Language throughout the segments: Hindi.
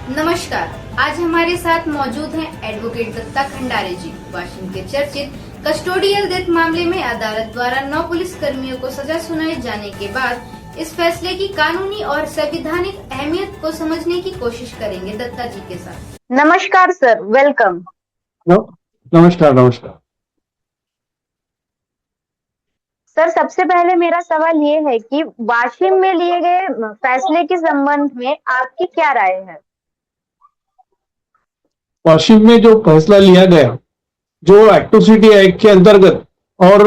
नमस्कार। आज हमारे साथ मौजूद हैं एडवोकेट दत्ता खंडारे जी। वाशिंग के चर्चित कस्टोडियल डेथ मामले में अदालत द्वारा 9 पुलिस कर्मियों को सजा सुनाए जाने के बाद इस फैसले की कानूनी और संवैधानिक अहमियत को समझने की कोशिश करेंगे दत्ता जी के साथ। नमस्कार सर, वेलकम। नमस्कार नमस्कार। सर, सबसे पहले मेरा सवाल ये है कि वाशिम में लिए गए फैसले के संबंध में आपकी क्या राय है? वाशिम में जो फैसला लिया गया, जो एट्रोसिटी एक्ट के अंतर्गत और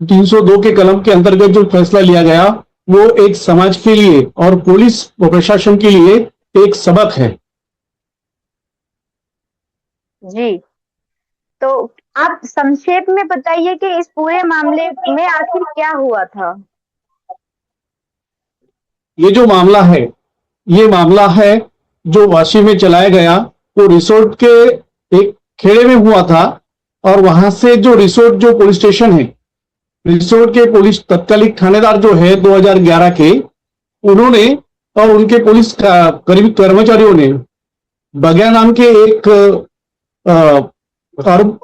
302 के कलम के अंतर्गत जो फैसला लिया गया, वो एक समाज के लिए और पुलिस प्रशासन के लिए एक सबक है। जी, तो आप संक्षेप में बताइए कि इस पूरे मामले में आखिर क्या हुआ था? ये जो मामला है, ये मामला है जो वाशिम में चलाया गया, वो रिसोर्ट के एक खेड़े में हुआ था। और वहां से जो रिसोर्ट जो पुलिस स्टेशन है, रिसोर्ट के पुलिस तत्कालिक थानेदार जो है 2011 के, उन्होंने और उनके पुलिस करीब कर्मचारियों ने बगिया नाम के एक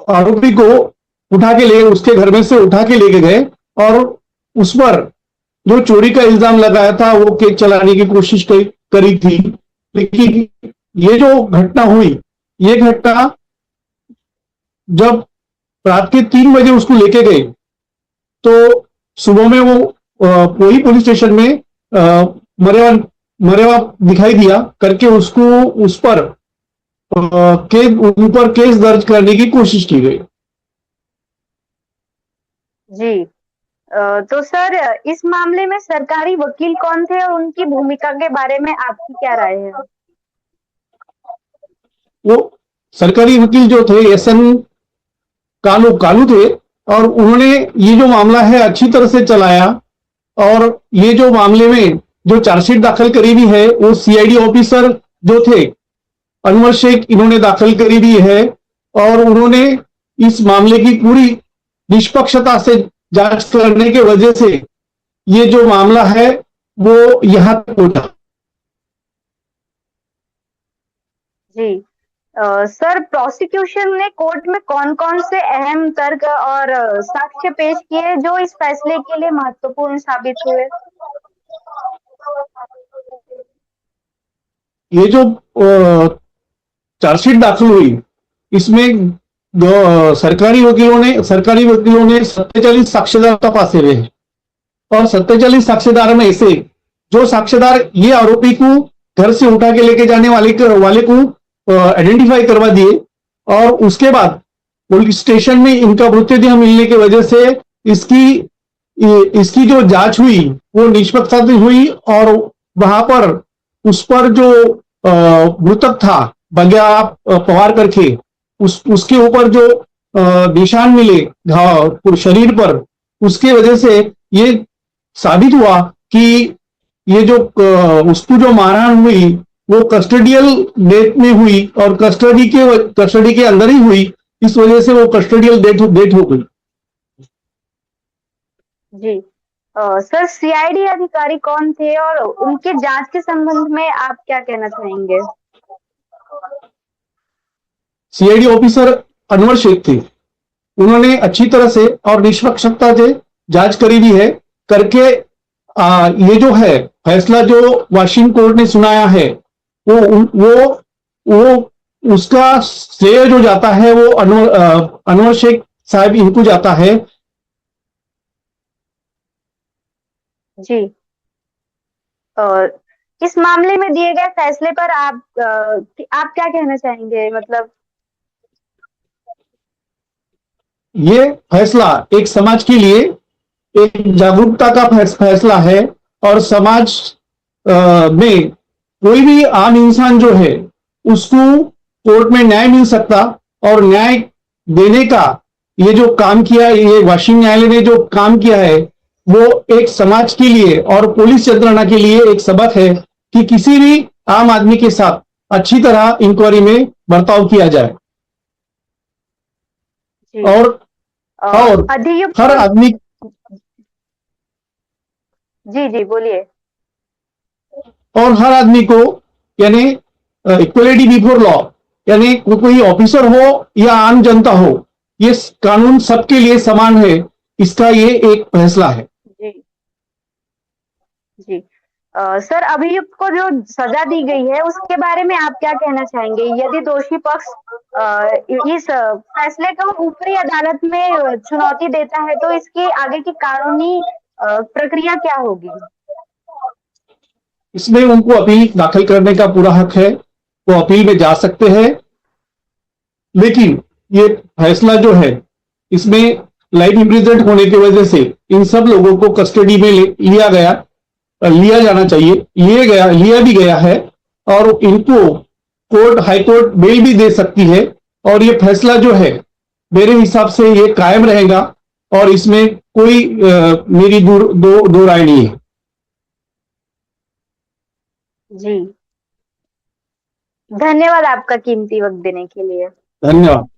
आरोपी को उठा के ले, उसके घर में से उठा के लेके गए और उस पर जो चोरी का इल्जाम लगाया था, वो केस चलाने की कोशिश करी थी। लेकिन ये जो घटना हुई, ये घटना जब रात के 3 बजे उसको लेके गए, तो सुबह में वो वही पुलिस स्टेशन में मरेवा दिखाई दिया करके उसको उस पर उन पर केस दर्ज करने की कोशिश की गई। जी, तो सर, इस मामले में सरकारी वकील कौन थे और उनकी भूमिका के बारे में आपकी क्या राय है? वो सरकारी वकील जो थे SN कालू थे, और उन्होंने ये जो मामला है अच्छी तरह से चलाया। और ये जो मामले में जो चार्जशीट दाखिल करी हुई है, वो CID ऑफिसर जो थे अनवर शेख, इन्होंने दाखिल करी हुई है। और उन्होंने इस मामले की पूरी निष्पक्षता से जांच करने की वजह से ये जो मामला है वो यहां तक पहुंचा। जी, सर, प्रोसिक्यूशन ने कोर्ट में कौन-कौन से अहम तर्क और साक्ष्य पेश किए जो इस फैसले के लिए महत्वपूर्ण साबित हुए? ये जो चार्जशीट दाखिल हुई, इसमें सरकारी वकीलों ने 47 साक्ष्यदार तपासे हुए हैं। और 47 साक्ष्यदार में से जो साक्ष्यदार ये आरोपी को घर से उठा के लेके जाने वाले को आइडेंटिफाई करवा दिए, और उसके बाद पुलिस स्टेशन में इनका मृतदेह मिलने की वजह से इसकी जो जांच हुई वो निष्पक्षता हुई। और वहां पर उस पर जो मृतक था बगिया पवार करके, उसके ऊपर जो निशान मिले घाव शरीर पर, उसके वजह से ये साबित हुआ कि ये जो उसको जो मारहाण हुई वो कस्टडियल डेथ में हुई, और कस्टडी के अंदर ही हुई। इस वजह से वो कस्टडियल डेथ हो गई। जी, सर, CID अधिकारी कौन थे और उनके जांच के संबंध में आप क्या कहना चाहेंगे? CID ऑफिसर अनवर शेख थे। उन्होंने अच्छी तरह से और निष्पक्षता से जांच करी भी है करके ये जो है फैसला जो वाशिम कोर्ट ने सुनाया है, वो उसका श्रेय जो जाता है वो अनवर शेख साहब इनको जाता है। जी, और इस मामले में दिए गए फैसले पर आप क्या कहना चाहेंगे? मतलब ये फैसला एक समाज के लिए एक जागरूकता का फैसला है। और समाज में कोई भी आम इंसान जो है उसको कोर्ट में न्याय मिल सकता, और न्याय देने का ये जो काम किया, ये वाशिंग न्यायालय ने जो काम किया है, वो एक समाज के लिए और पुलिस यंत्रणा के लिए एक सबक है कि किसी भी आम आदमी के साथ अच्छी तरह इंक्वायरी में बर्ताव किया जाए। और हर आदमी जी बोलिए। और हर आदमी को यानी इक्वलिटी बिफोर लॉ, यानी कोई ऑफिसर हो या आम जनता हो, ये कानून सबके लिए समान है, इसका ये एक फैसला है। जी जी। सर, अभियुक्त को जो सजा दी गई है उसके बारे में आप क्या कहना चाहेंगे? यदि दोषी पक्ष इस फैसले को ऊपरी अदालत में चुनौती देता है तो इसकी आगे की कानूनी प्रक्रिया क्या होगी? इसमें उनको अपील दाखिल करने का पूरा हक है, वो अपील में जा सकते हैं, लेकिन ये फैसला जो है इसमें लाइफ इम्प्रिजनमेंट होने की वजह से इन सब लोगों को कस्टडी में लिया जाना चाहिए, लिया भी गया है, और इनको हाई कोर्ट बेल भी दे सकती है, और ये फैसला जो है मेरे हिसाब से ये कायम रहेगा, और इसमें कोई मेरी दो राय नहीं है। जी, धन्यवाद आपका कीमती वक्त देने के लिए। धन्यवाद।